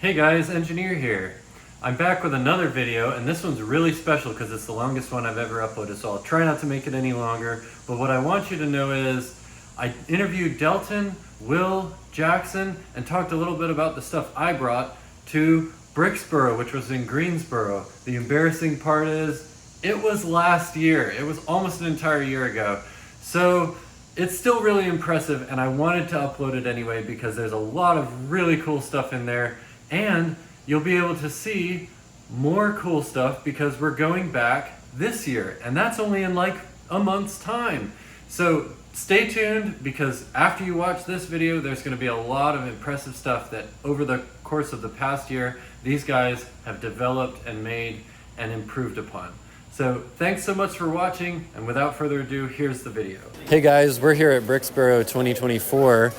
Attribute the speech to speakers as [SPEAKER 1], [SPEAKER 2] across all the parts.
[SPEAKER 1] Hey guys, Engineer here. I'm back with another video, and this one's really special because it's the longest one I've ever uploaded, so I'll try not to make it any longer. But what I want you to know is I interviewed Delton, Will, Jackson, and talked a little bit about the stuff I brought to Bricksboro, which was in Greensboro. The embarrassing part is it was last year. It was almost an entire year ago. So it's still really impressive, and I wanted to upload it anyway because there's a lot of really cool stuff in there. And you'll be able to see more cool stuff because we're going back this year, and that's only in like a month's time. So stay tuned, because after you watch this video, there's going to be a lot of impressive stuff that over the course of the past year, these guys have developed and made and improved upon. So thanks so much for watching, and without further ado, here's the video. Hey guys, we're here at Bricksboro 2024,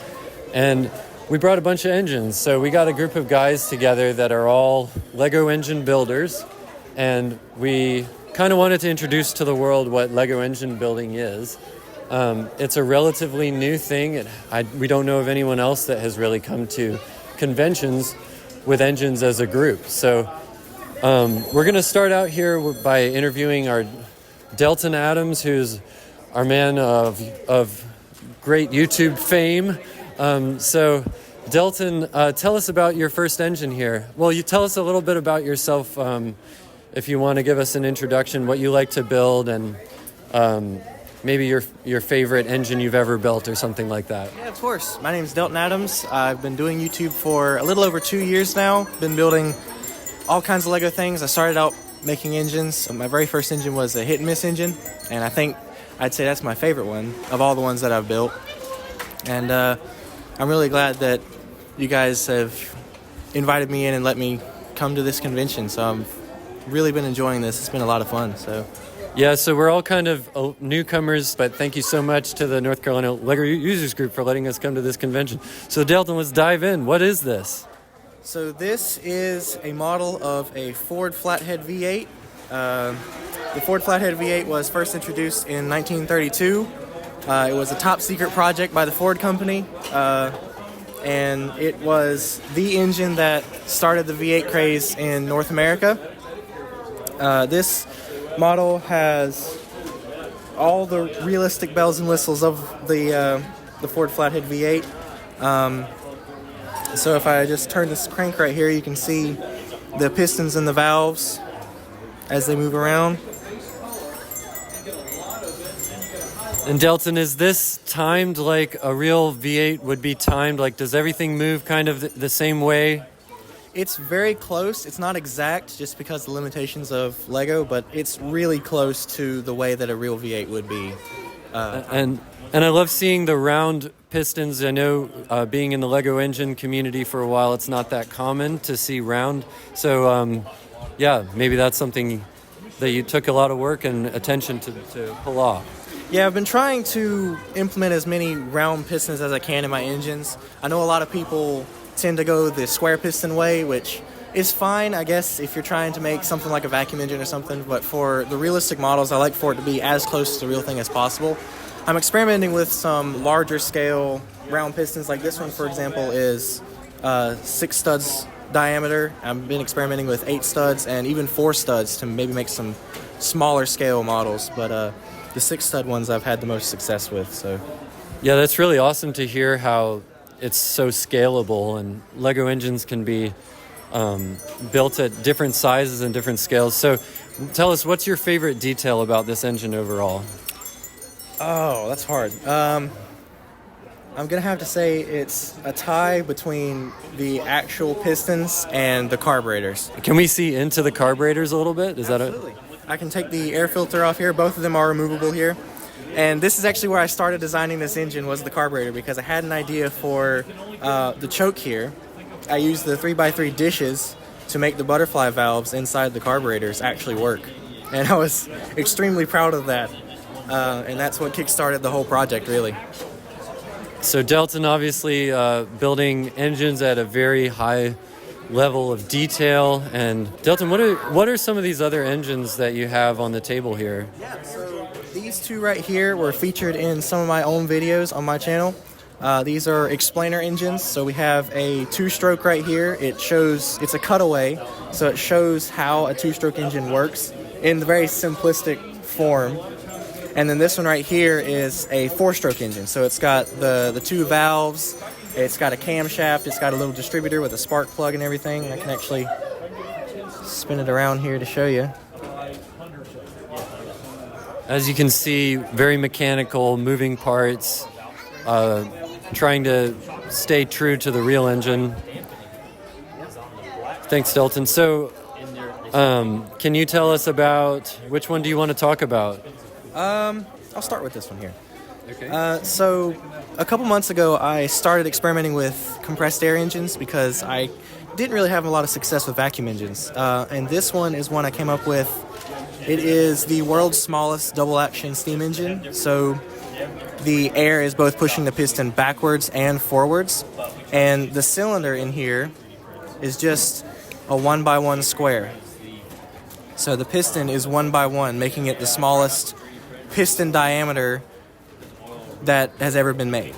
[SPEAKER 1] and we brought a bunch of engines. So we got a group of guys together that are all Lego engine builders, and we kind of wanted to introduce to the world what Lego engine building is. It's a relatively new thing. We don't know of anyone else that has really come to conventions with engines as a group. So we're going to start out here by interviewing our Delton Adams, who's our man of great YouTube fame. So Delton, tell us about your first engine here. Well, you tell us a little bit about yourself, if you want to give us an introduction, what you like to build, and maybe your favorite engine you've ever built or something like that.
[SPEAKER 2] Yeah, of course. My name is Delton Adams. I've been doing YouTube for a little over 2 years now. Been building all kinds of Lego things. I started out making engines. My very first engine was a hit and miss engine, and I think I'd say that's my favorite one of all the ones that I've built. And I'm really glad that you guys have invited me in and let me come to this convention. So I've really been enjoying this. It's been a lot of fun. So
[SPEAKER 1] yeah, so we're all kind of newcomers, but thank you so much to the North Carolina Lego Users Group for letting us come to this convention. So Delton, let's dive in. What is this?
[SPEAKER 2] So this is a model of a Ford Flathead V8. The Ford Flathead V8 was first introduced in 1932. It was a top secret project by the Ford company, and it was the engine that started the V8 craze in North America. This model has all the realistic bells and whistles of the Ford Flathead V8. So if I just turn this crank right here, you can see the pistons and the valves as they move around.
[SPEAKER 1] And Delton, is this timed like a real V8 would be timed? Like, does everything move kind of the same way?
[SPEAKER 2] It's very close. It's not exact just because of the limitations of Lego, but it's really close to the way that a real V8 would be.
[SPEAKER 1] And I love seeing the round pistons. I know being in the Lego engine community for a while, it's not that common to see round. So yeah, maybe that's something that you took a lot of work and attention to pull off.
[SPEAKER 2] Yeah, I've been trying to implement as many round pistons as I can in my engines. I know a lot of people tend to go the square piston way, which is fine, I guess, if you're trying to make something like a vacuum engine or something. But for the realistic models, I like for it to be as close to the real thing as possible. I'm experimenting with some larger scale round pistons. Like this one, for example, is 6 studs diameter. I've been experimenting with 8 studs and even 4 studs to maybe make some smaller scale models. But the 6 stud ones I've had the most success with. So
[SPEAKER 1] yeah, that's really awesome to hear how it's so scalable, and Lego engines can be built at different sizes and different scales. So tell us, what's your favorite detail about this engine overall?
[SPEAKER 2] Oh, that's hard. I'm gonna have to say it's a tie between the actual pistons and the carburetors.
[SPEAKER 1] Can we see into the carburetors a little bit?
[SPEAKER 2] Absolutely. I can take the air filter off here. Both of them are removable here. And this is actually where I started designing this engine, was the carburetor, because I had an idea for the choke here. I used the 3x3 dishes to make the butterfly valves inside the carburetors actually work. And I was extremely proud of that. And that's what kickstarted the whole project, really.
[SPEAKER 1] So Delton, obviously building engines at a very high level of detail. And Delton, what are some of these other engines that you have on the table here?
[SPEAKER 2] Yeah, so these two right here were featured in some of my own videos on my channel. These are explainer engines. So we have a two-stroke right here. It's a cutaway, so it shows how a two-stroke engine works in the very simplistic form. And then this one right here is a four-stroke engine. So it's got the two valves, it's got a camshaft, it's got a little distributor with a spark plug and everything. I can actually spin it around here to show you.
[SPEAKER 1] As you can see, very mechanical, moving parts, trying to stay true to the real engine. Thanks, Delton. So, can you tell us about which one do you want to talk about?
[SPEAKER 2] I'll start with this one here.
[SPEAKER 1] Okay.
[SPEAKER 2] So a couple months ago, I started experimenting with compressed air engines because I didn't really have a lot of success with vacuum engines. And this one is one I came up with. It is the world's smallest double-action steam engine. So the air is both pushing the piston backwards and forwards. And the cylinder in here is just a 1x1 square. So the piston is 1x1, making it the smallest piston diameter that has ever been made.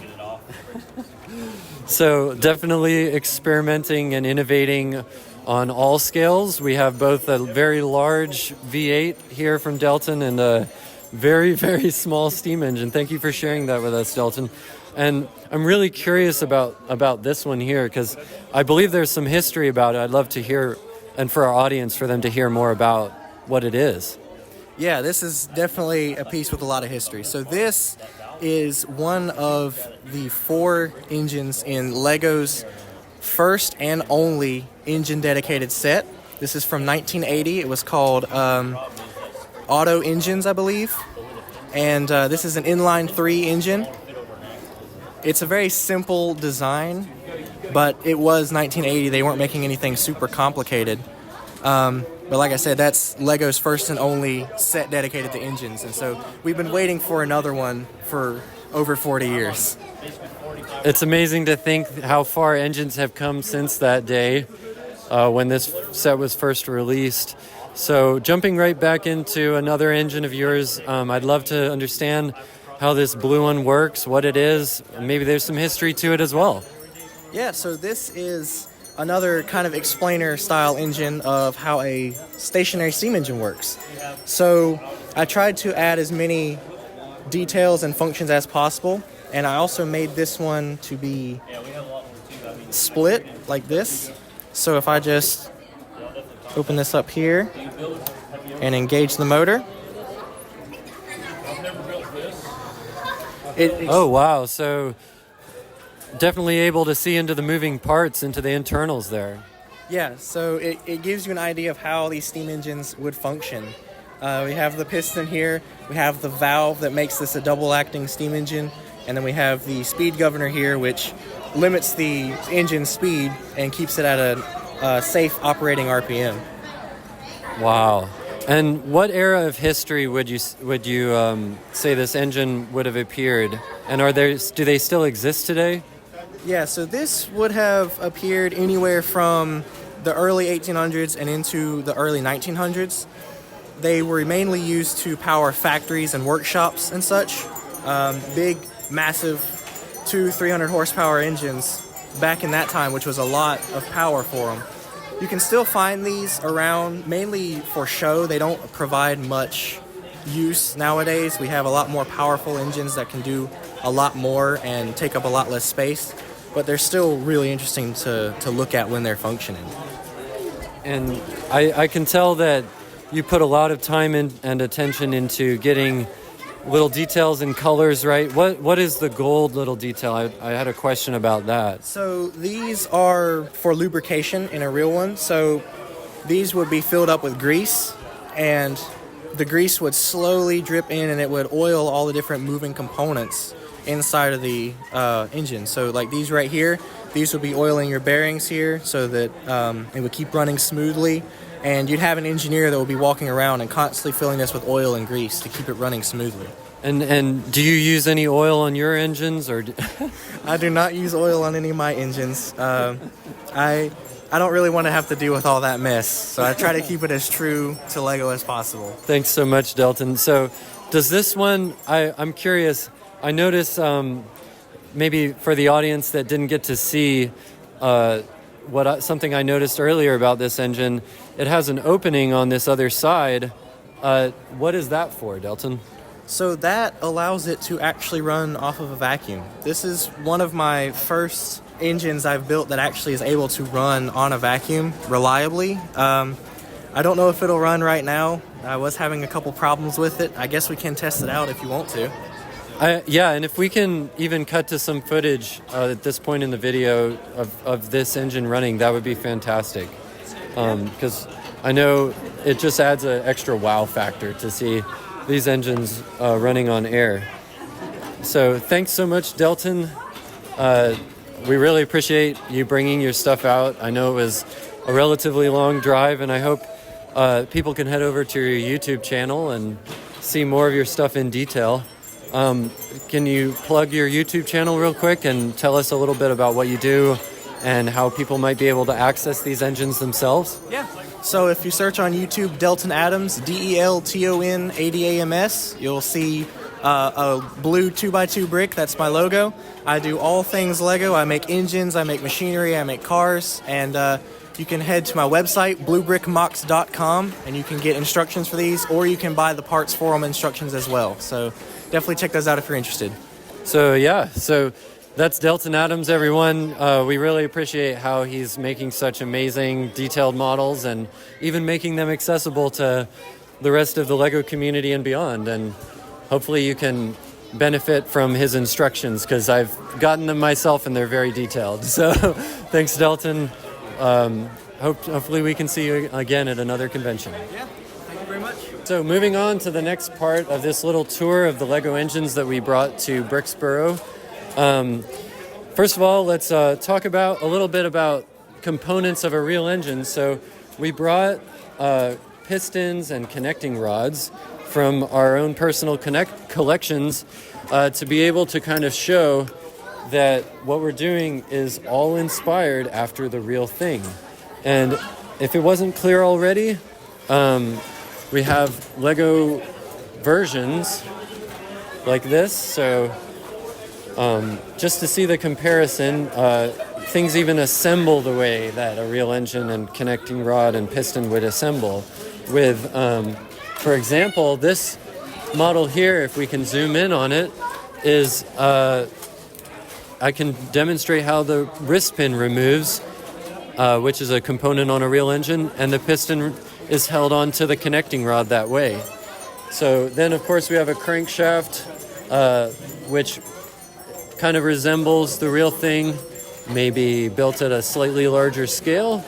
[SPEAKER 1] So definitely experimenting and innovating on all scales. We have both a very large V8 here from Delton and a very, very small steam engine. Thank you for sharing that with us, Delton. And I'm really curious about this one here because I believe there's some history about it. I'd love to hear, and for our audience, for them to hear more about what it is.
[SPEAKER 2] Yeah, this is definitely a piece with a lot of history. So this is one of the 4 engines in Lego's first and only engine-dedicated set. This is from 1980. It was called Auto Engines, I believe. And this is an inline 3 engine. It's a very simple design, but it was 1980. They weren't making anything super complicated. But like I said, that's Lego's first and only set dedicated to engines. And so we've been waiting for another one for over 40 years.
[SPEAKER 1] It's amazing to think how far engines have come since that day when this set was first released. So jumping right back into another engine of yours, I'd love to understand how this blue one works, what it is, and maybe there's some history to it as well.
[SPEAKER 2] Yeah, so this is another kind of explainer style engine of how a stationary steam engine works. So I tried to add as many details and functions as possible, and I also made this one to be split like this. So if I just open this up here and engage the motor,
[SPEAKER 1] oh wow, so definitely able to see into the moving parts, into the internals there.
[SPEAKER 2] Yeah, so it gives you an idea of how these steam engines would function. We have the piston here, we have the valve that makes this a double-acting steam engine, and then we have the speed governor here, which limits the engine speed and keeps it at a safe operating RPM.
[SPEAKER 1] Wow. And what era of history would you say this engine would have appeared? And do they still exist today?
[SPEAKER 2] Yeah, so this would have appeared anywhere from the early 1800s and into the early 1900s. They were mainly used to power factories and workshops and such. Big, massive 200-300 horsepower engines back in that time, which was a lot of power for them. You can still find these around, mainly for show. They don't provide much use nowadays. We have a lot more powerful engines that can do a lot more and take up a lot less space, but they're still really interesting to look at when they're functioning.
[SPEAKER 1] And I can tell that you put a lot of time and attention into getting little details and colors right. What is the gold little detail? I had a question about that.
[SPEAKER 2] So these are for lubrication in a real one. So these would be filled up with grease, and the grease would slowly drip in and it would oil all the different moving components inside of the engine. So like these right here, these would be oiling your bearings here so that it would keep running smoothly. And you'd have an engineer that would be walking around and constantly filling this with oil and grease to keep it running smoothly.
[SPEAKER 1] And do you use any oil on your engines, or?
[SPEAKER 2] I do not use oil on any of my engines. I don't really want to have to deal with all that mess, so I try to keep it as true to Lego as possible.
[SPEAKER 1] Thanks so much, Delton. So does this one, I'm curious, I notice maybe for the audience that didn't get to see something I noticed earlier about this engine, it has an opening on this other side. What is that for, Delton?
[SPEAKER 2] So that allows it to actually run off of a vacuum. This is one of my first engines I've built that actually is able to run on a vacuum reliably. I don't know if it'll run right now. I was having a couple problems with it. I guess we can test it out if you want to.
[SPEAKER 1] Yeah, and if we can even cut to some footage at this point in the video of this engine running, that would be fantastic. Because I know it just adds an extra wow factor to see these engines running on air. So thanks so much, Delton. We really appreciate you bringing your stuff out. I know it was a relatively long drive, and I hope people can head over to your YouTube channel and see more of your stuff in detail. Can you plug your YouTube channel real quick and tell us a little bit about what you do and how people might be able to access these engines themselves?
[SPEAKER 2] Yeah. So if you search on YouTube, Delton Adams, Delton Adams, you'll see a blue 2x2 brick. That's my logo. I do all things Lego. I make engines, I make machinery, I make cars, and you can head to my website, bluebrickmox.com, and you can get instructions for these, or you can buy the parts for them instructions as well. So definitely check those out if you're interested.
[SPEAKER 1] So that's Delton Adams, everyone. We really appreciate how he's making such amazing detailed models and even making them accessible to the rest of the Lego community and beyond. And hopefully you can benefit from his instructions, because I've gotten them myself and they're very detailed. So thanks, Delton. Hopefully we can see you again at another convention.
[SPEAKER 2] Yeah, thank you very much.
[SPEAKER 1] So moving on to the next part of this little tour of the Lego engines that we brought to Bricksboro. First of all, let's talk about a little bit about components of a real engine. So we brought pistons and connecting rods from our own personal collections to be able to kind of show that what we're doing is all inspired after the real thing. And if it wasn't clear already, we have Lego versions like this. So just to see the comparison, things even assemble the way that a real engine and connecting rod and piston would assemble. With, for example, this model here, if we can zoom in on it, is I can demonstrate how the wrist pin removes, which is a component on a real engine, and the piston is held onto the connecting rod that way. So then, of course, we have a crankshaft, which kind of resembles the real thing, maybe built at a slightly larger scale.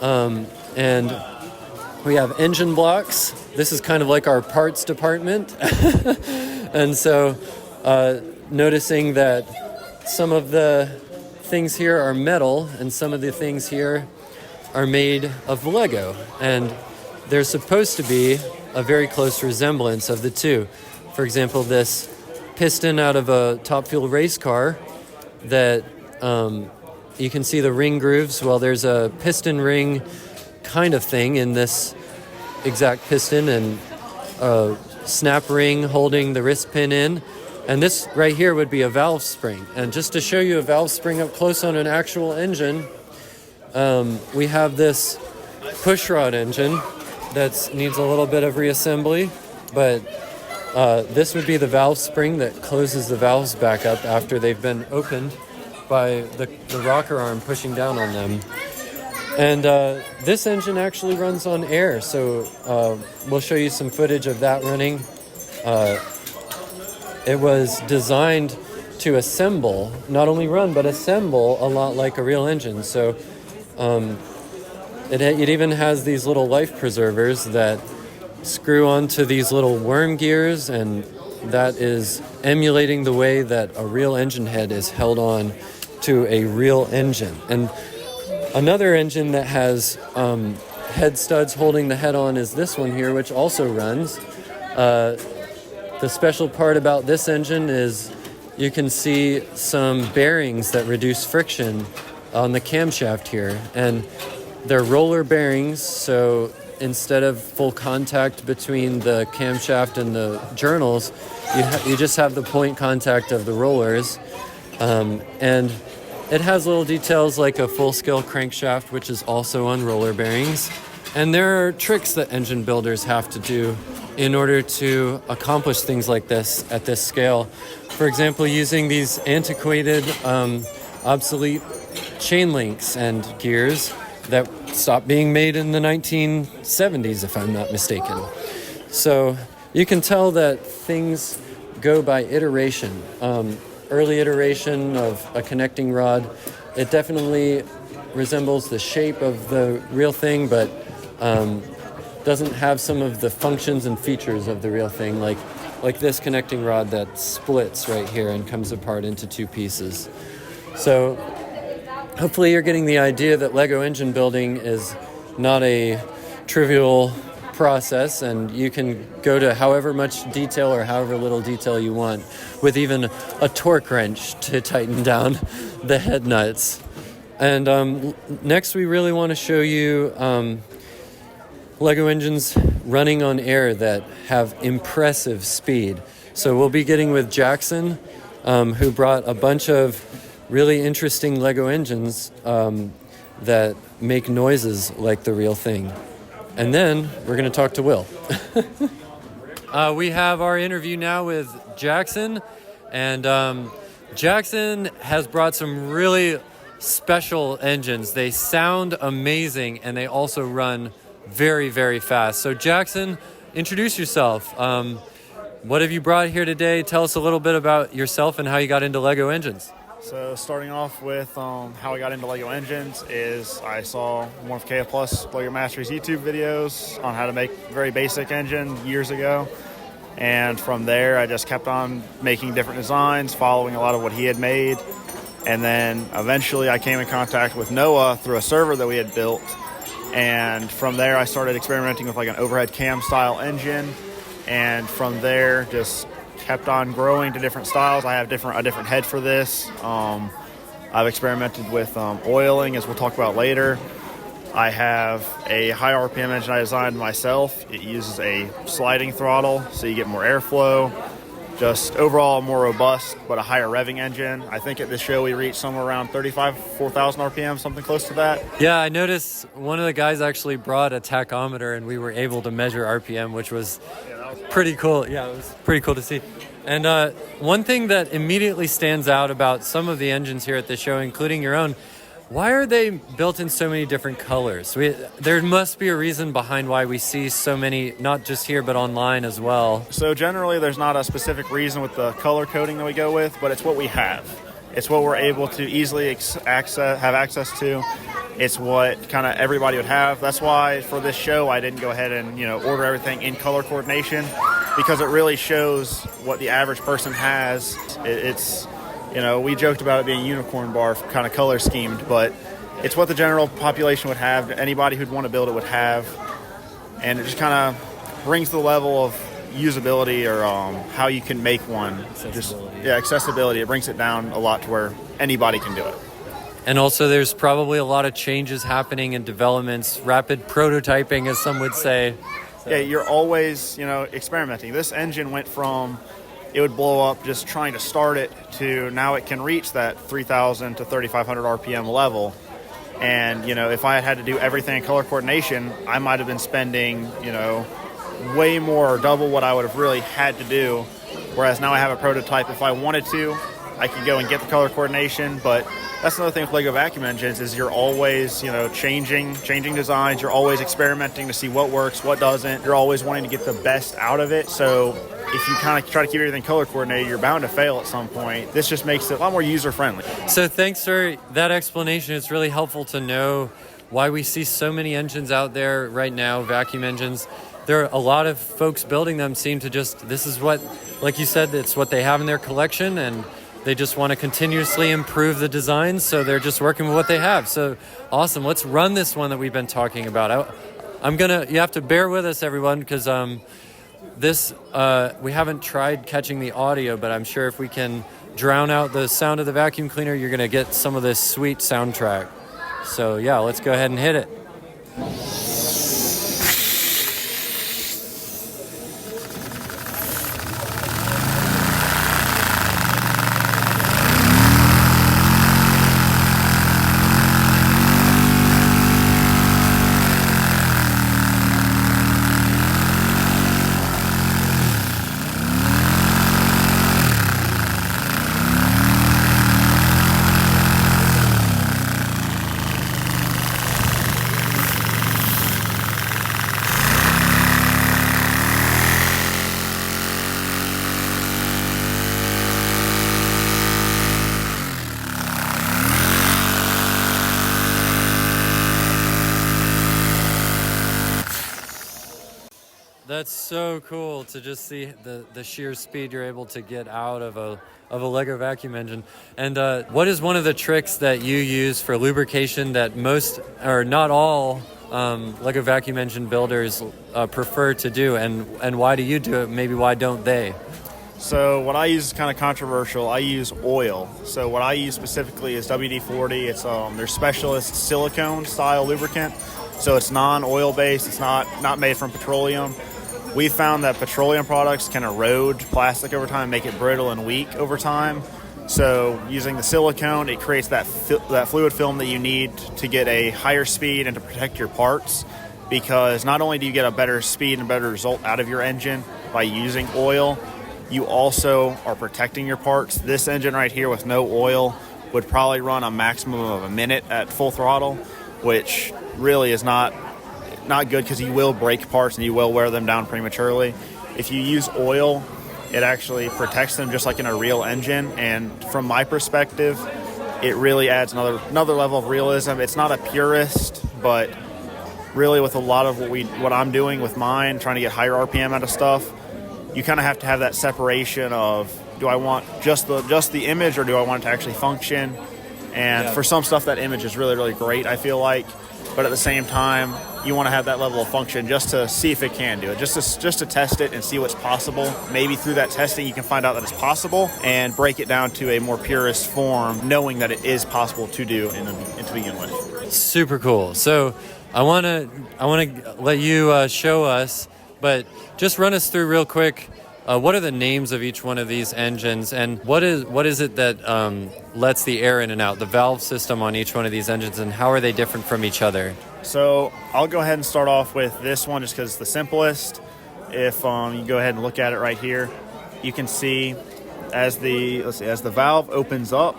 [SPEAKER 1] And we have engine blocks. This is kind of like our parts department. And so noticing that some of the things here are metal and some of the things here are made of Lego. And there's supposed to be a very close resemblance of the two. For example, this piston out of a Top Fuel race car that you can see the ring grooves. Well, there's a piston ring kind of thing in this exact piston and a snap ring holding the wrist pin in. And this right here would be a valve spring. And just to show you a valve spring up close on an actual engine, we have this pushrod engine that needs a little bit of reassembly, but this would be the valve spring that closes the valves back up after they've been opened by the rocker arm pushing down on them. And this engine actually runs on air, so we'll show you some footage of that running. It was designed to assemble, not only run, but assemble a lot like a real engine. So it even has these little life preservers that screw onto these little worm gears, and that is emulating the way that a real engine head is held on to a real engine. And another engine that has head studs holding the head on is this one here, which also runs. The special part about this engine is you can see some bearings that reduce friction on the camshaft here. And they're roller bearings, so instead of full contact between the camshaft and the journals, you just have the point contact of the rollers. And it has little details like a full-scale crankshaft, which is also on roller bearings. And there are tricks that engine builders have to do in order to accomplish things like this at this scale. For example, using these antiquated, obsolete chain links and gears that stopped being made in the 1970s, if I'm not mistaken. So you can tell that things go by iteration. Early iteration of a connecting rod, it definitely resembles the shape of the real thing, but doesn't have some of the functions and features of the real thing, like this connecting rod that splits right here and comes apart into two pieces. So hopefully you're getting the idea that Lego engine building is not a trivial process, and you can go to however much detail or however little detail you want with even a torque wrench to tighten down the head nuts. And next we really want to show you Lego engines running on air that have impressive speed. So we'll be getting with Jackson, who brought a bunch of really interesting Lego engines that make noises like the real thing. And then we're going to talk to Will. We have our interview now with Jackson. And Jackson has brought some really special engines. They sound amazing, and they also run very, very fast. So Jackson, introduce yourself. What have you brought here today? Tell us a little bit about yourself and how you got into Lego engines.
[SPEAKER 3] So starting off with how I got into Lego engines is I saw one of KF Plus Lego Mastery's YouTube videos on how to make a very basic engine years ago. And from there, I just kept on making different designs, following a lot of what he had made. And then eventually I came in contact with Noah through a server that we had built. And from there, I started experimenting with like an overhead cam style engine. And from there, just kept on growing to different styles. I have a different head for this. I've experimented with oiling, as we'll talk about later. I have a high RPM engine I designed myself. It uses a sliding throttle, so you get more airflow. Just overall more robust, but a higher revving engine. I think at this show we reached somewhere around 4,000 RPM, something close to that.
[SPEAKER 1] Yeah, I noticed one of the guys actually brought a tachometer, and we were able to measure RPM, which was pretty cool. Yeah, it was pretty cool to see. And one thing that immediately stands out about some of the engines here at the show, including your own, why are they built in so many different colors? There must be a reason behind why we see so many, not just here, but online as well.
[SPEAKER 3] So generally, there's not a specific reason with the color coding that we go with, but it's what we have. It's what we're able to easily have access to. It's what kind of everybody would have. That's why for this show, I didn't go ahead and order everything in color coordination, because it really shows what the average person has. It's we joked about it being unicorn bar kind of color schemed, but it's what the general population would have. Anybody who'd want to build it would have. And it just kind of brings the level of usability or how you can make one. Accessibility. It brings it down a lot to where anybody can do it.
[SPEAKER 1] And also there's probably a lot of changes happening in developments, rapid prototyping, as some would say.
[SPEAKER 3] So. Yeah, you're always, experimenting. This engine went from it would blow up just trying to start it to now it can reach that 3,000 to 3,500 RPM level. And, if I had to do everything in color coordination, I might have been spending, way more or double what I would have really had to do. Whereas now I have a prototype. If I wanted to, I could go and get the color coordination. But that's another thing with Lego vacuum engines is you're always, changing designs. You're always experimenting to see what works, what doesn't. You're always wanting to get the best out of it. So if you kind of try to keep everything color coordinated, you're bound to fail at some point. This just makes it a lot more user-friendly.
[SPEAKER 1] So thanks for that explanation. It's really helpful to know why we see so many engines out there right now, vacuum engines. There are a lot of folks building them seem to this is what, like you said, it's what they have in their collection, and they just want to continuously improve the designs, so they're just working with what they have. So awesome. Let's run this one that we've been talking about. You have to bear with us, everyone, because we haven't tried catching the audio, but I'm sure if we can drown out the sound of the vacuum cleaner, you're going to get some of this sweet soundtrack. So yeah, let's go ahead and hit it. That's so cool to just see the sheer speed you're able to get out of a Lego vacuum engine. And what is one of the tricks that you use for lubrication that most or not all Lego vacuum engine builders prefer to do, and why do you do it? Maybe why don't they?
[SPEAKER 3] So what I use is kind of controversial. I use oil. So what I use specifically is WD-40. It's their specialist silicone style lubricant. So it's non-oil based. It's not made from petroleum. We found that petroleum products can erode plastic over time, make it brittle and weak over time. So using the silicone, it creates that fluid film that you need to get a higher speed and to protect your parts. Because not only do you get a better speed and better result out of your engine by using oil, you also are protecting your parts. This engine right here with no oil would probably run a maximum of a minute at full throttle, which really is not good because you will break parts and you will wear them down prematurely. If you use oil, it actually protects them just like in a real engine. And from my perspective, it really adds another level of realism. It's not a purist, but really with a lot of what I'm doing with mine, trying to get higher RPM out of stuff, you kind of have to have that separation of, do I want just the image or do I want it to actually function? And for some stuff, that image is really, really great, I feel like. But at the same time, you want to have that level of function just to see if it can do it, just to test it and see what's possible. Maybe through that testing, you can find out that it's possible and break it down to a more purist form, knowing that it is possible to do to begin with.
[SPEAKER 1] Super cool. So I want to let you show us, but just run us through real quick. What are the names of each one of these engines, and what is it that lets the air in and out, the valve system on each one of these engines, and how are they different from each other?
[SPEAKER 3] So I'll go ahead and start off with this one just because it's the simplest. If you go ahead and look at it right here, you can see as the valve opens up,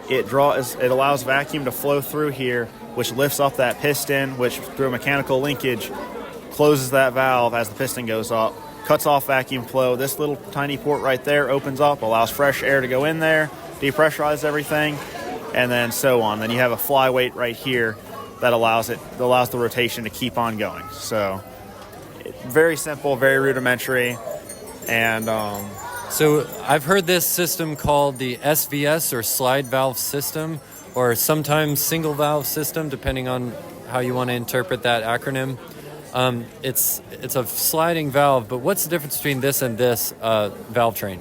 [SPEAKER 3] it allows vacuum to flow through here, which lifts up that piston, which through a mechanical linkage closes that valve as the piston goes up, cuts off vacuum flow. This little tiny port right there opens up, allows fresh air to go in there, depressurize everything, and then so on. Then you have a flyweight right here that allows the rotation to keep on going. So very simple, very rudimentary, and
[SPEAKER 1] so I've heard this system called the SVS or slide valve system, or sometimes single valve system, depending on how you want to interpret that acronym. It's a sliding valve, but what's the difference between this and this valve train?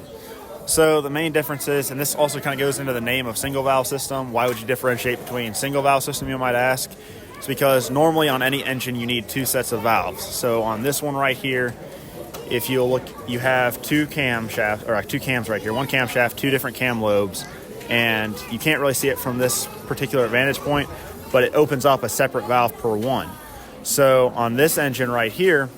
[SPEAKER 3] So the main difference is, and this also kind of goes into the name of single valve system. Why would you differentiate between single valve system, you might ask? It's because normally on any engine you need two sets of valves. So on this one right here, if you look, you have two cams right here, one camshaft, two different cam lobes, and you can't really see it from this particular vantage point, but it opens up a separate valve per one. So on this engine right here,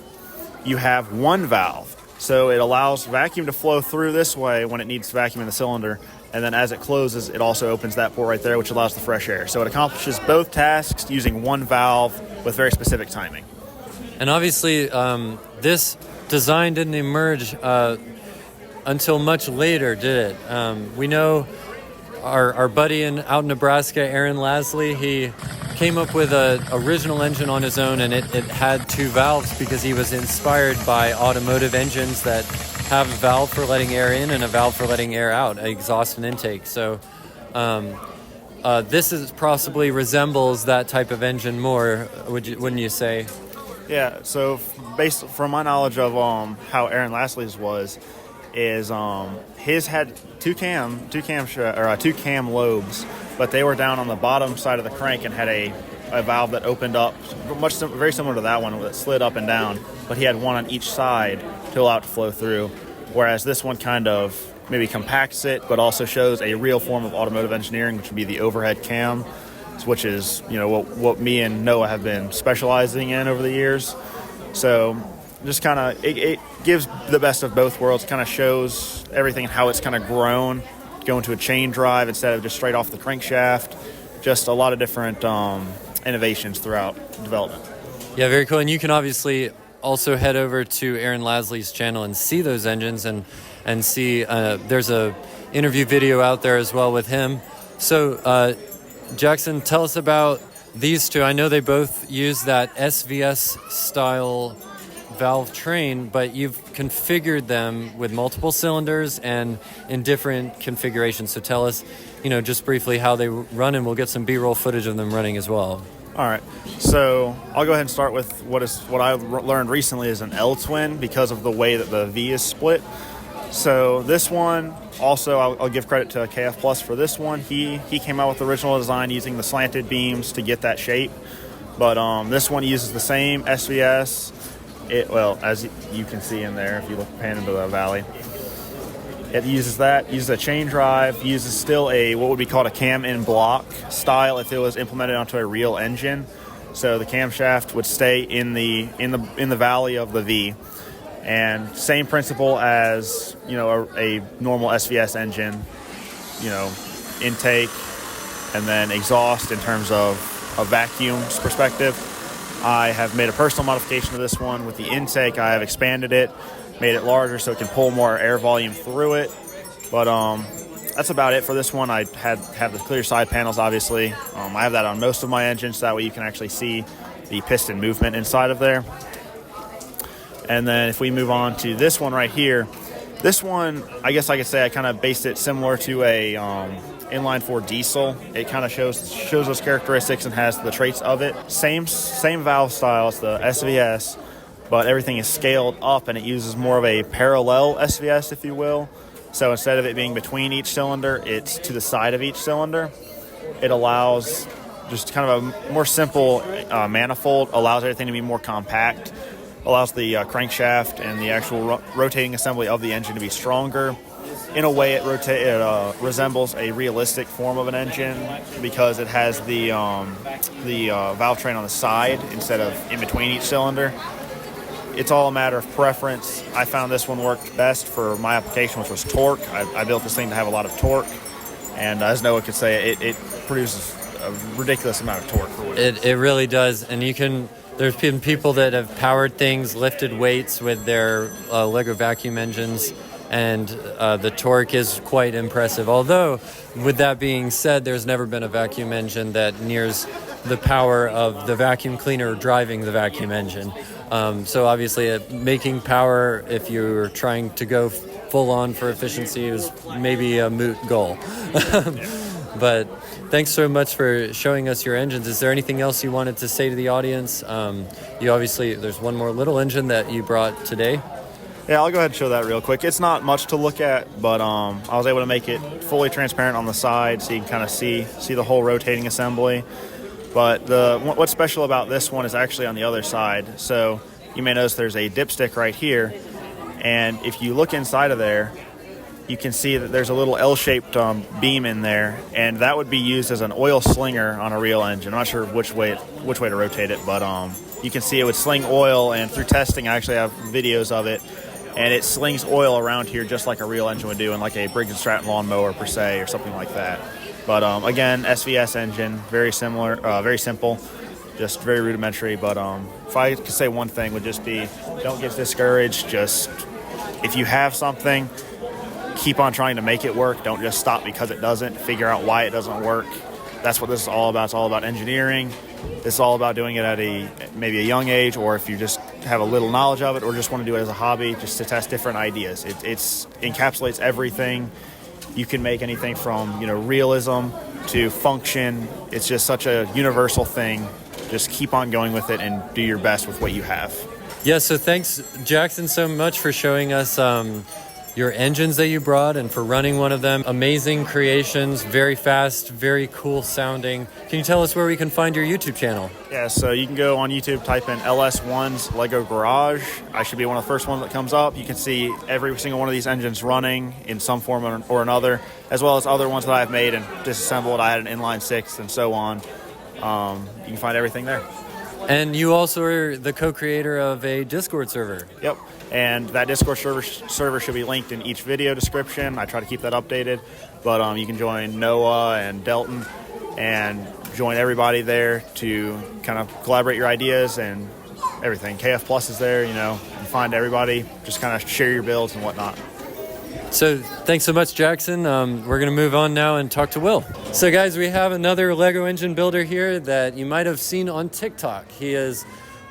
[SPEAKER 3] you have one valve. So it allows vacuum to flow through this way when it needs vacuum in the cylinder. And then as it closes, it also opens that port right there, which allows the fresh air. So it accomplishes both tasks using one valve with very specific timing.
[SPEAKER 1] And obviously, this design didn't emerge until much later, did it? We know our buddy out in Nebraska, Aaron Lasley, he came up with an original engine on his own, and it had two valves because he was inspired by automotive engines that have a valve for letting air in and a valve for letting air out, exhaust and intake. So this possibly resembles that type of engine more, wouldn't you say?
[SPEAKER 3] Yeah, so based from my knowledge of how Aaron Lasley's was, is his had two cam lobes, but they were down on the bottom side of the crank and had a valve that opened up, very similar to that one that slid up and down, but he had one on each side to allow it to flow through, whereas this one kind of maybe compacts it, but also shows a real form of automotive engineering, which would be the overhead cam, which is what me and Noah have been specializing in over the years. So just kind of it gives the best of both worlds, kind of shows everything and how it's kind of grown, going to a chain drive instead of just straight off the crankshaft. Just a lot of different innovations throughout development.
[SPEAKER 1] Yeah, very cool. And you can obviously also head over to Aaron Lasley's channel and see those engines and see there's a interview video out there as well with him. So Jackson, tell us about these two. I know they both use that SVS style valve train, but you've configured them with multiple cylinders and in different configurations. So tell us, just briefly how they run, and we'll get some B-roll footage of them running as well.
[SPEAKER 3] All right, so I'll go ahead and start with what I learned recently is an L-twin because of the way that the V is split. So this one, also I'll give credit to KF Plus for this one. He came out with the original design using the slanted beams to get that shape. But this one uses the same SVS. As you can see in there, if you pan into the valley, it uses a chain drive, uses still what would be called a cam in block style if it was implemented onto a real engine. So the camshaft would stay in the valley of the V, and same principle as a normal SVS engine, intake and then exhaust in terms of a vacuum's perspective. I have made a personal modification to this one with the intake. I have expanded it, made it larger so it can pull more air volume through it. But that's about it for this one. I have the clear side panels, obviously. I have that on most of my engines, so that way you can actually see the piston movement inside of there. And then if we move on to this one right here, this one, I guess I could say I kind of based it similar to a inline 4 diesel. It kind of shows those characteristics and has the traits of it. Same valve style as the SVS, but everything is scaled up and it uses more of a parallel SVS, if you will. So instead of it being between each cylinder, it's to the side of each cylinder. It allows just kind of a more simple manifold, allows everything to be more compact, allows the crankshaft and the actual rotating assembly of the engine to be stronger. In a way, it resembles a realistic form of an engine because it has the valve train on the side instead of in between each cylinder. It's all a matter of preference. I found this one worked best for my application, which was torque. I built this thing to have a lot of torque, and as Noah could say, it produces a ridiculous amount of torque for what
[SPEAKER 1] it really does. And there's been people that have powered things, lifted weights with their Lego vacuum engines, and the torque is quite impressive. Although, with that being said, there's never been a vacuum engine that nears the power of the vacuum cleaner driving the vacuum engine. So obviously, making power, if you're trying to go full on for efficiency, is maybe a moot goal. But thanks so much for showing us your engines. Is there anything else you wanted to say to the audience? There's one more little engine that you brought today.
[SPEAKER 3] Yeah, I'll go ahead and show that real quick. It's not much to look at, but I was able to make it fully transparent on the side so you can kind of see the whole rotating assembly. But what's special about this one is actually on the other side. So you may notice there's a dipstick right here, and if you look inside of there, you can see that there's a little L-shaped beam in there, and that would be used as an oil slinger on a real engine. I'm not sure which way to rotate it, but you can see it would sling oil, and through testing, I actually have videos of it, and it slings oil around here just like a real engine would do in like a Briggs & Stratton lawnmower per se or something like that. But again, SVS engine, very similar, very simple, just very rudimentary. But if I could say one thing, would just be don't get discouraged. Just if you have something, keep on trying to make it work. Don't just stop because it doesn't. Figure out why it doesn't work. That's what this is all about. It's all about engineering. It's all about doing it at maybe a young age, or if you just have a little knowledge of it or just want to do it as a hobby, just to test different ideas. It encapsulates everything. You can make anything from realism to function. It's just such a universal thing. Just keep on going with it and do your best with what you have.
[SPEAKER 1] Yeah, so thanks, Jackson, so much for showing us your engines that you brought and for running one of them. Amazing creations, very fast, very cool sounding. Can you tell us where we can find your YouTube channel?
[SPEAKER 3] Yeah, so you can go on YouTube, type in LS1's Lego Garage. I should be one of the first ones that comes up. You can see every single one of these engines running in some form or another, as well as other ones that I've made and disassembled. I had an inline 6 and so on. You can find everything there.
[SPEAKER 1] And you also are the co-creator of a Discord server.
[SPEAKER 3] Yep. And that Discord server should be linked in each video description. I try to keep that updated. But you can join Noah and Delton and join everybody there to kind of collaborate your ideas and everything. KF Plus is there, you find everybody. Just kind of share your builds and whatnot.
[SPEAKER 1] So thanks so much, Jackson. We're going to move on now and talk to Will. So guys, we have another Lego engine builder here that you might have seen on TikTok. He is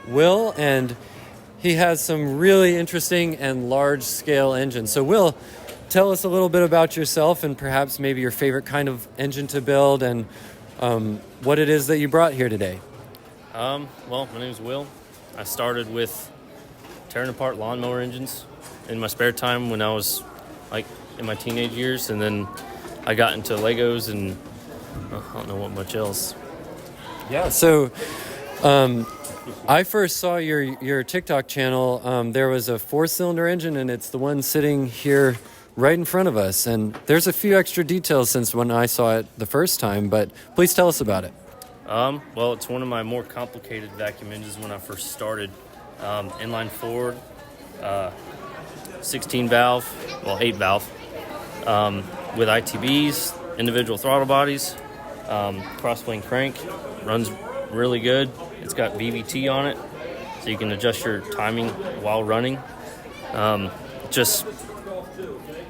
[SPEAKER 1] Will, and he has some really interesting and large-scale engines. So Will, tell us a little bit about yourself and perhaps maybe your favorite kind of engine to build and what it is that you brought here today.
[SPEAKER 4] Well, my name is Will. I started with tearing apart lawnmower engines in my spare time when I was like in my teenage years, and then I got into Legos and I don't know what much else.
[SPEAKER 1] Yeah, so I first saw your TikTok channel. There was a 4-cylinder engine, and it's the one sitting here right in front of us. And there's a few extra details since when I saw it the first time, but please tell us about it.
[SPEAKER 4] Well, it's one of my more complicated vacuum engines when I first started. Inline 4, 16 valve, well 8 valve, with ITBs, individual throttle bodies, crossplane crank, runs really good. It's got VVT on it, so you can adjust your timing while running. Just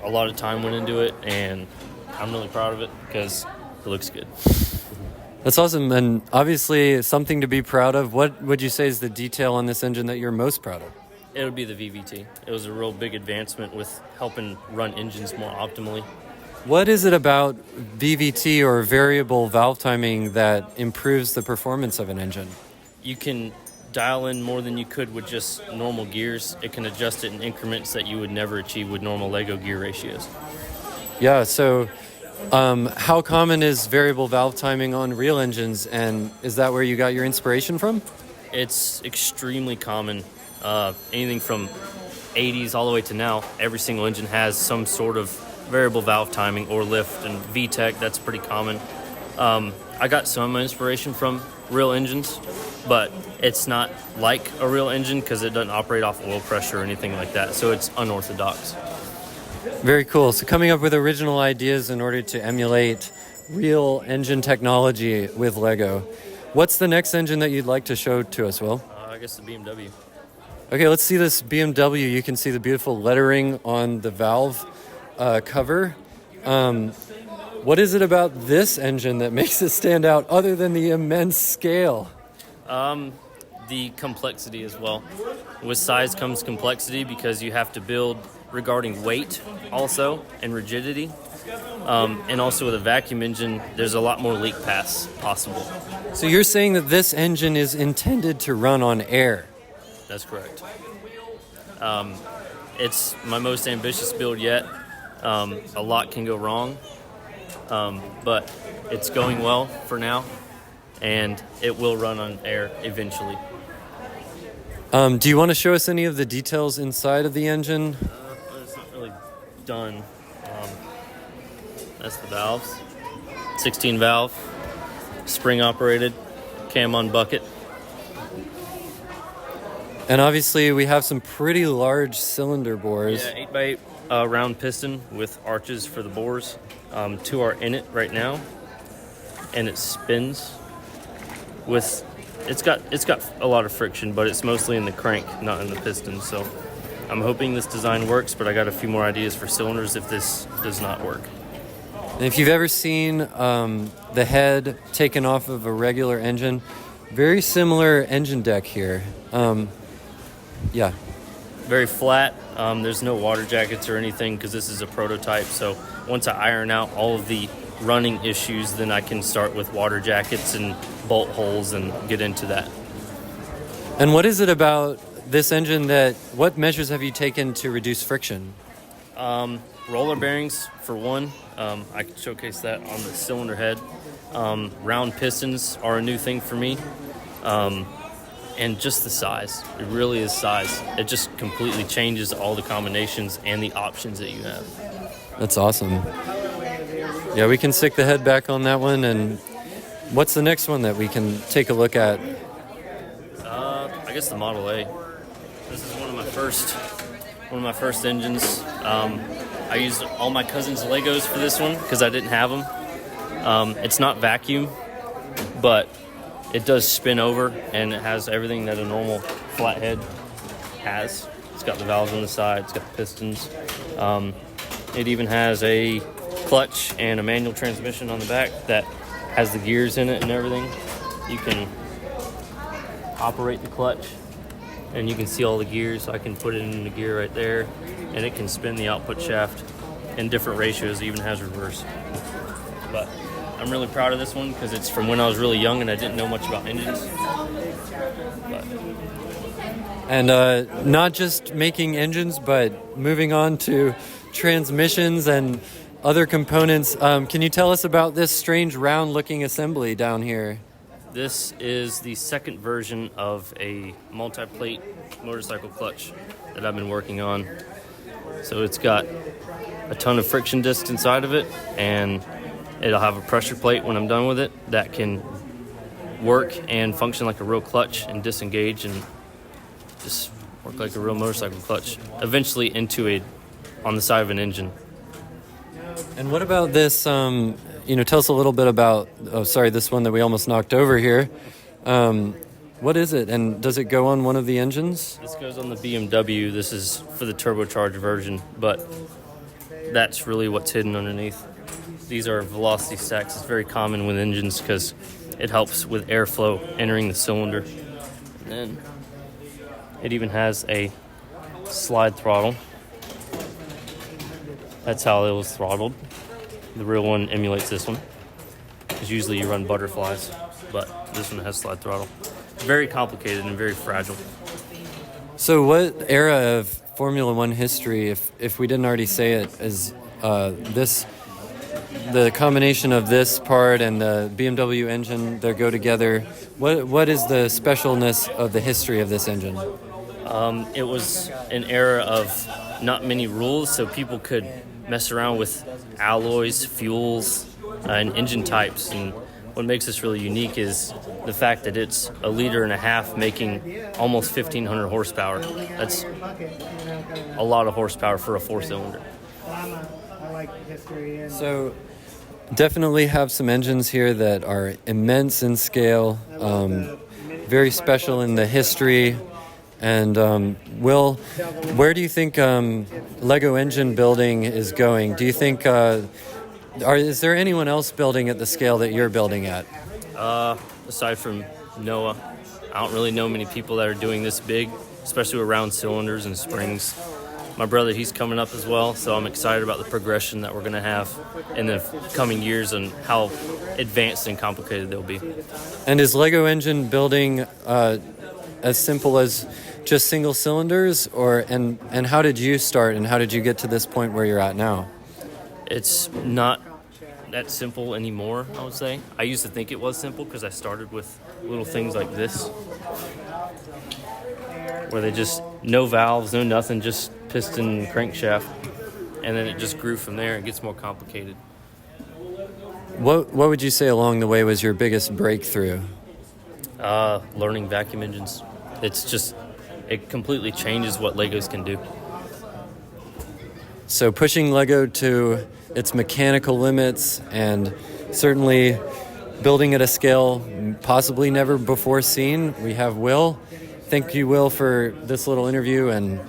[SPEAKER 4] a lot of time went into it, and I'm really proud of it because it looks good.
[SPEAKER 1] That's awesome, and obviously something to be proud of. What would you say is the detail on this engine that you're most proud of?
[SPEAKER 4] It would be the VVT. It was a real big advancement with helping run engines more optimally.
[SPEAKER 1] What is it about VVT or variable valve timing that improves the performance of an engine?
[SPEAKER 4] You can dial in more than you could with just normal gears. It can adjust it in increments that you would never achieve with normal Lego gear ratios.
[SPEAKER 1] Yeah, so how common is variable valve timing on real engines, and is that where you got your inspiration from?
[SPEAKER 4] It's extremely common. Anything from 80s all the way to now, every single engine has some sort of variable valve timing or lift, and VTEC, that's pretty common. I got some of my inspiration from real engines, but it's not like a real engine because it doesn't operate off oil pressure or anything like that, so it's unorthodox.
[SPEAKER 1] Very cool. So coming up with original ideas in order to emulate real engine technology with Lego. What's the next engine that you'd like to show to us, Will?
[SPEAKER 4] I guess the BMW.
[SPEAKER 1] Okay, let's see this BMW. You can see the beautiful lettering on the valve cover. What is it about this engine that makes it stand out other than the immense scale?
[SPEAKER 4] The complexity as well. With size comes complexity because you have to build regarding weight also and rigidity. And also with a vacuum engine, there's a lot more leak paths possible.
[SPEAKER 1] So you're saying that this engine is intended to run on air?
[SPEAKER 4] That's correct. It's my most ambitious build yet. A lot can go wrong, but it's going well for now, and it will run on air eventually.
[SPEAKER 1] Do you want to show us any of the details inside of the engine?
[SPEAKER 4] It's not really done. That's the valves. 16 valve, spring operated, cam on bucket.
[SPEAKER 1] And obviously we have some pretty large cylinder bores.
[SPEAKER 4] Yeah, 8x8 round piston with arches for the bores. 2 are in it right now, and it spins with. It's got a lot of friction, but it's mostly in the crank, not in the piston. So I'm hoping this design works, but I got a few more ideas for cylinders if this does not work.
[SPEAKER 1] And if you've ever seen the head taken off of a regular engine, very similar engine deck here. Yeah.
[SPEAKER 4] Very flat. There's no water jackets or anything because this is a prototype. So once I iron out all of the running issues, then I can start with water jackets and bolt holes and get into that.
[SPEAKER 1] And what is it about this engine what measures have you taken to reduce friction?
[SPEAKER 4] Roller bearings, for one. I can showcase that on the cylinder head. Round pistons are a new thing for me. And just the size. It really is size. It just completely changes all the combinations and the options that you have.
[SPEAKER 1] That's awesome. Yeah, we can stick the head back on that one. And what's the next one that we can take a look at?
[SPEAKER 4] I guess the Model A. This is one of my first engines. I used all my cousin's Legos for this one because I didn't have them. It's not vacuum, but it does spin over, and it has everything that a normal flathead has. It's got the valves on the side, it's got the pistons. It even has a clutch and a manual transmission on the back that has the gears in it and everything. You can operate the clutch and you can see all the gears. I can put it in the gear right there, and it can spin the output shaft in different ratios. It even has reverse. But I'm really proud of this one because it's from when I was really young and I didn't know much about engines. But
[SPEAKER 1] And not just making engines, but moving on to transmissions and other components. Can you tell us about this strange round-looking assembly down here?
[SPEAKER 4] this is the second version of a multi-plate motorcycle clutch that I've been working on. So it's got a ton of friction discs inside of it, and it'll have a pressure plate when I'm done with it that can work and function like a real clutch and disengage and just work like a real motorcycle clutch, eventually into on the side of an engine.
[SPEAKER 1] And what about this, tell us a little bit about, this one that we almost knocked over here. What is it, and does it go on one of the engines?
[SPEAKER 4] This goes on the BMW. This is for the turbocharged version, but that's really what's hidden underneath. These are velocity stacks. It's very common with engines because it helps with airflow entering the cylinder. And then it even has a slide throttle. That's how it was throttled. The real one emulates this one, because usually you run butterflies, but this one has slide throttle. Very complicated and very fragile.
[SPEAKER 1] So what era of Formula One history, if we didn't already say it, is the combination of this part and the BMW engine that go together? What is the specialness of the history of this engine?
[SPEAKER 4] It was an era of not many rules, so people could mess around with alloys, fuels, and engine types. And what makes this really unique is the fact that it's 1.5 liters making almost 1,500 horsepower. That's a lot of horsepower for a 4-cylinder.
[SPEAKER 1] So definitely have some engines here that are immense in scale, very special in the history. And Will, where do you think Lego engine building is going? Do you think is there anyone else building at the scale that you're building at?
[SPEAKER 4] Aside from Noah, I don't really know many people that are doing this big, especially with round cylinders and springs. My brother, he's coming up as well, so I'm excited about the progression that we're going to have in the coming years and how advanced and complicated they'll be.
[SPEAKER 1] And is Lego engine building as simple as just single cylinders, and how did you start and how did you get to this point where you're at now?
[SPEAKER 4] It's not that simple anymore, I would say. I used to think it was simple because I started with little things like this, where they just, no valves, no nothing, just piston and crankshaft, and then it just grew from there. It gets more complicated.
[SPEAKER 1] What would you say along the way was your biggest breakthrough?
[SPEAKER 4] Learning vacuum engines. It completely changes what Legos can do.
[SPEAKER 1] So pushing Lego to its mechanical limits and certainly building at a scale possibly never before seen. We have Will. Thank you, Will, for this little interview, and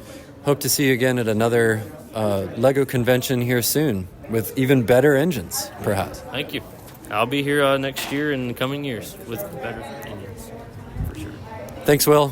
[SPEAKER 1] hope to see you again at another Lego convention here soon with even better engines, perhaps.
[SPEAKER 4] Thank you. I'll be here next year and in the coming years with better engines, for sure.
[SPEAKER 1] Thanks, Will.